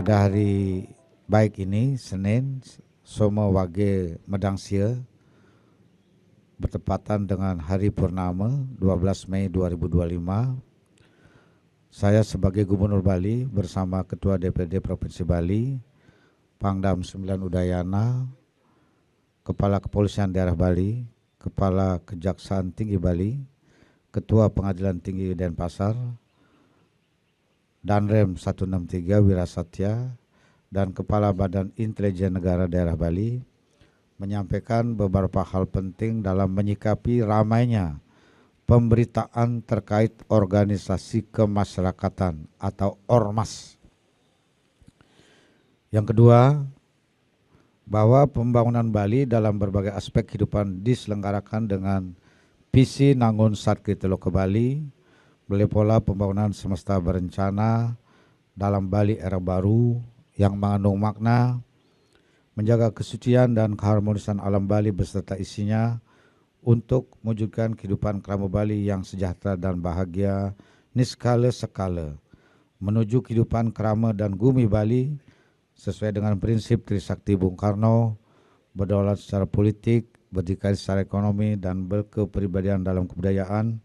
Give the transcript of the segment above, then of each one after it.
pada hari baik ini, Senin, Somo Wage Medangsia, bertepatan dengan hari purnama 12 Mei 2025, saya sebagai Gubernur Bali bersama Ketua DPD Provinsi Bali, Pangdam 9 Udayana, Kepala Kepolisian Daerah Bali, Kepala Kejaksaan Tinggi Bali, Ketua Pengadilan Tinggi Denpasar, Danrem 163 Wirasatya, dan Kepala Badan Intelijen Negara Daerah Bali menyampaikan beberapa hal penting dalam menyikapi ramainya pemberitaan terkait organisasi kemasyarakatan atau ormas. Yang kedua, bahwa pembangunan Bali dalam berbagai aspek kehidupan diselenggarakan dengan visi Nangun Satki Teluk ke Bali, melalui pola pembangunan semesta berencana dalam Bali era baru yang mengandung makna menjaga kesucian dan keharmonisan alam Bali beserta isinya untuk mewujudkan kehidupan kerama Bali yang sejahtera dan bahagia niskala sekala, menuju kehidupan kerama dan gumi Bali sesuai dengan prinsip Trisakti Bung Karno, berdaulat secara politik, berdikari secara ekonomi, dan berkepribadian dalam kebudayaan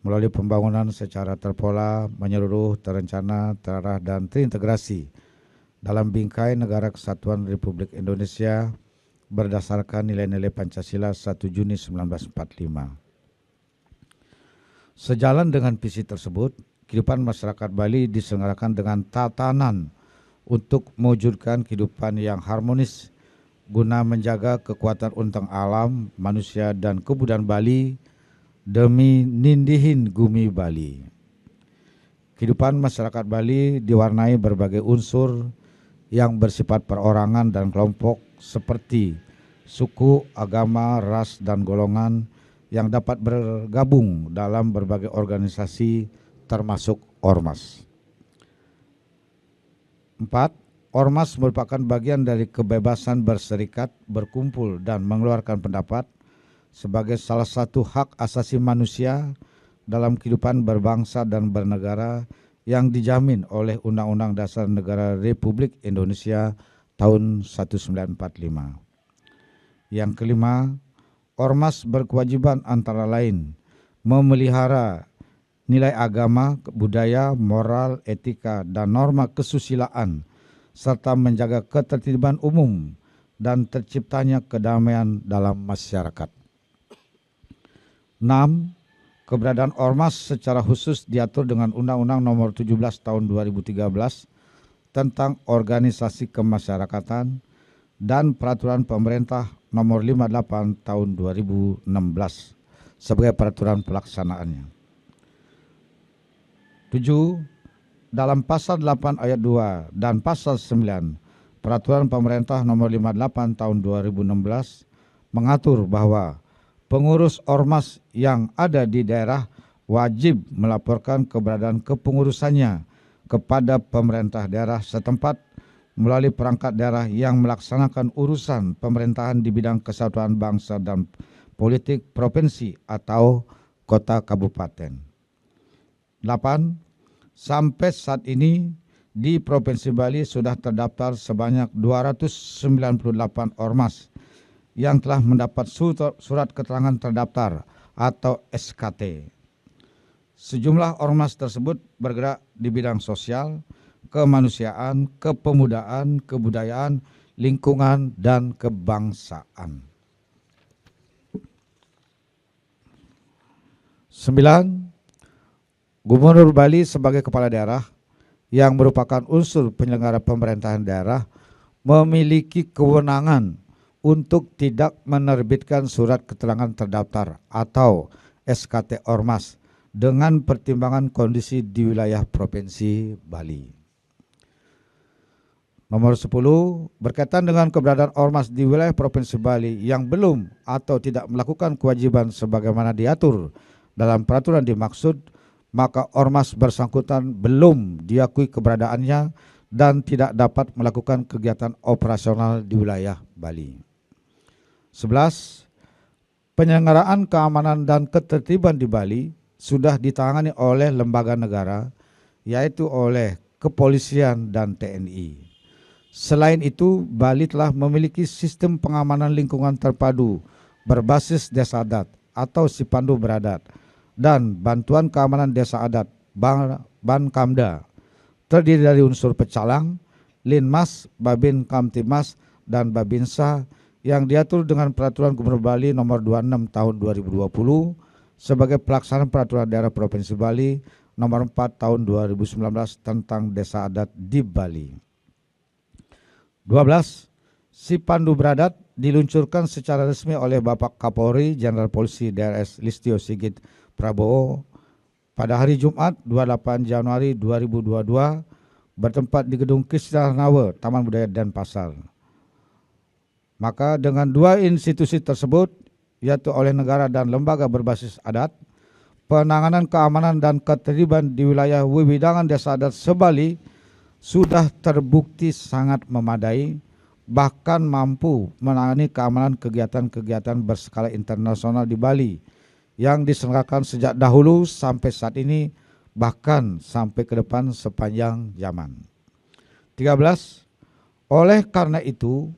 melalui pembangunan secara terpola, menyeluruh, terencana, terarah, dan terintegrasi dalam bingkai Negara Kesatuan Republik Indonesia berdasarkan nilai-nilai Pancasila 1 Juni 1945. Sejalan dengan visi tersebut, kehidupan masyarakat Bali diselenggarakan dengan tatanan untuk mewujudkan kehidupan yang harmonis guna menjaga kekuatan untang alam, manusia, dan kebudayaan Bali demi nindihin gumi Bali. Kehidupan masyarakat Bali diwarnai berbagai unsur yang bersifat perorangan dan kelompok seperti suku, agama, ras, dan golongan yang dapat bergabung dalam berbagai organisasi termasuk ormas. 4. Ormas merupakan bagian dari kebebasan berserikat, berkumpul, dan mengeluarkan pendapat sebagai salah satu hak asasi manusia dalam kehidupan berbangsa dan bernegara yang dijamin oleh Undang-Undang Dasar Negara Republik Indonesia tahun 1945. Yang kelima, ormas berkewajiban antara lain memelihara nilai agama, budaya, moral, etika, dan norma kesusilaan, serta menjaga ketertiban umum dan terciptanya kedamaian dalam masyarakat. 6. Keberadaan ormas secara khusus diatur dengan Undang-Undang Nomor 17 Tahun 2013 tentang Organisasi Kemasyarakatan dan Peraturan Pemerintah Nomor 58 Tahun 2016 sebagai peraturan pelaksanaannya. 7. Dalam pasal 8 ayat 2 dan pasal 9 Peraturan Pemerintah Nomor 58 Tahun 2016 mengatur bahwa pengurus ormas yang ada di daerah wajib melaporkan keberadaan kepengurusannya kepada pemerintah daerah setempat melalui perangkat daerah yang melaksanakan urusan pemerintahan di bidang kesatuan bangsa dan politik provinsi atau kota kabupaten. 8. Sampai saat ini di Provinsi Bali sudah terdaftar sebanyak 298 ormas yang telah mendapat surat keterangan terdaftar atau SKT. Sejumlah ormas tersebut bergerak di bidang sosial, kemanusiaan, kepemudaan, kebudayaan, lingkungan, dan kebangsaan. 9. Gubernur Bali sebagai kepala daerah yang merupakan unsur penyelenggara pemerintahan daerah memiliki kewenangan untuk tidak menerbitkan surat keterangan terdaftar atau SKT ormas dengan pertimbangan kondisi di wilayah Provinsi Bali. Nomor 10, berkaitan dengan keberadaan ormas di wilayah Provinsi Bali yang belum atau tidak melakukan kewajiban sebagaimana diatur dalam peraturan dimaksud, maka ormas bersangkutan belum diakui keberadaannya dan tidak dapat melakukan kegiatan operasional di wilayah Bali. 11. Penyelenggaraan keamanan dan ketertiban di Bali sudah ditangani oleh lembaga negara, yaitu oleh kepolisian dan TNI. Selain itu, Bali telah memiliki sistem pengamanan lingkungan terpadu berbasis desa adat atau Sipandu Beradat dan bantuan keamanan desa adat Bankamda, terdiri dari unsur pecalang, Linmas, Babin Kamtimas, dan Babinsa yang diatur dengan Peraturan Gubernur Bali Nomor 26 Tahun 2020 sebagai pelaksanaan Peraturan Daerah Provinsi Bali Nomor 4 Tahun 2019 tentang desa adat di Bali. 12. Sipandu Beradat diluncurkan secara resmi oleh Bapak Kapolri Jenderal Polisi DRS Listio Sigit Prabowo pada hari Jumat 28 Januari 2022 bertempat di Gedung Kisarnawa, Taman Budaya Denpasar. Maka dengan dua institusi tersebut, yaitu oleh negara dan lembaga berbasis adat, penanganan keamanan dan ketertiban di wilayah Wewidangan Desa Adat Sebali sudah terbukti sangat memadai, bahkan mampu menangani keamanan kegiatan-kegiatan berskala internasional di Bali yang diselenggarakan sejak dahulu sampai saat ini, bahkan sampai ke depan sepanjang zaman. 13. Oleh karena itu,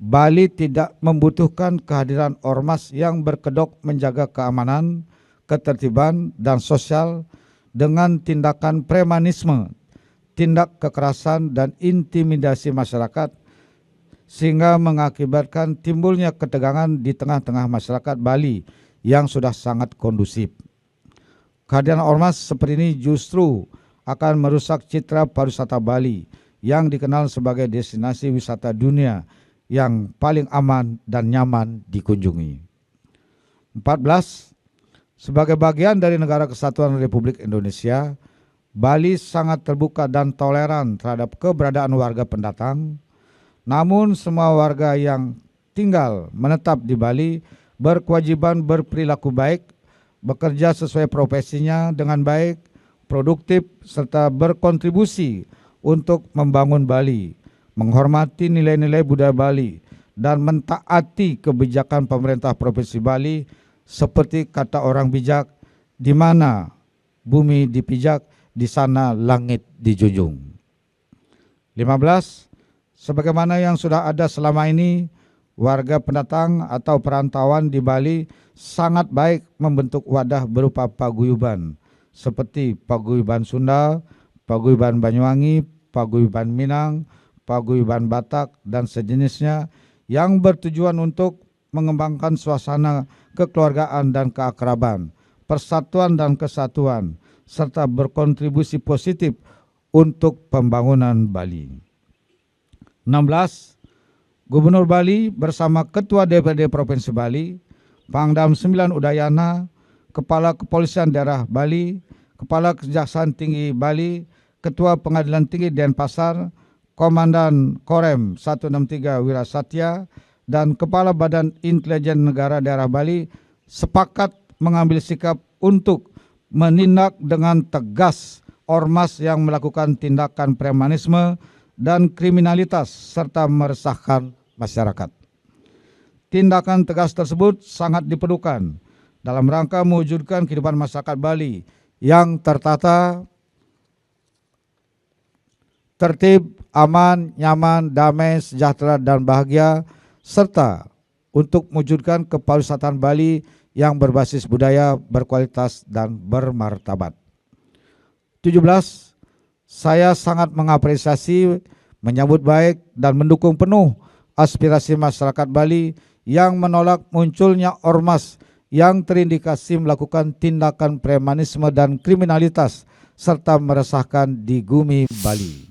Bali tidak membutuhkan kehadiran ormas yang berkedok menjaga keamanan, ketertiban, dan sosial dengan tindakan premanisme, tindak kekerasan, dan intimidasi masyarakat, sehingga mengakibatkan timbulnya ketegangan di tengah-tengah masyarakat Bali yang sudah sangat kondusif. Kehadiran ormas seperti ini justru akan merusak citra pariwisata Bali yang dikenal sebagai destinasi wisata dunia yang paling aman dan nyaman dikunjungi. 14. Sebagai bagian dari Negara Kesatuan Republik Indonesia, Bali sangat terbuka dan toleran terhadap keberadaan warga pendatang. Namun semua warga yang tinggal menetap di Bali berkewajiban berperilaku baik, bekerja sesuai profesinya dengan baik, produktif, serta berkontribusi untuk membangun Bali, menghormati nilai-nilai budaya Bali, dan mentaati kebijakan pemerintah Provinsi Bali seperti kata orang bijak, di mana bumi dipijak, di sana langit dijunjung. 15. Sebagaimana yang sudah ada selama ini, warga pendatang atau perantauan di Bali sangat baik membentuk wadah berupa paguyuban, seperti paguyuban Sunda, paguyuban Banyuwangi, paguyuban Minang, paguyuban Batak, dan sejenisnya yang bertujuan untuk mengembangkan suasana kekeluargaan dan keakraban, persatuan dan kesatuan, serta berkontribusi positif untuk pembangunan Bali. 16. Gubernur Bali bersama Ketua DPRD Provinsi Bali, Pangdam 9 Udayana, Kepala Kepolisian Daerah Bali, Kepala Kejaksaan Tinggi Bali, Ketua Pengadilan Tinggi Denpasar, Komandan Korem 163 Wirasatya, dan Kepala Badan Intelijen Negara Daerah Bali sepakat mengambil sikap untuk menindak dengan tegas ormas yang melakukan tindakan premanisme dan kriminalitas serta meresahkan masyarakat. Tindakan tegas tersebut sangat diperlukan dalam rangka mewujudkan kehidupan masyarakat Bali yang tertata, tertib, aman, nyaman, damai, sejahtera, dan bahagia, serta untuk mewujudkan kepariwisataan Bali yang berbasis budaya, berkualitas, dan bermartabat. 17. Saya sangat mengapresiasi, menyambut baik, dan mendukung penuh aspirasi masyarakat Bali yang menolak munculnya ormas yang terindikasi melakukan tindakan premanisme dan kriminalitas serta meresahkan di Gumi Bali.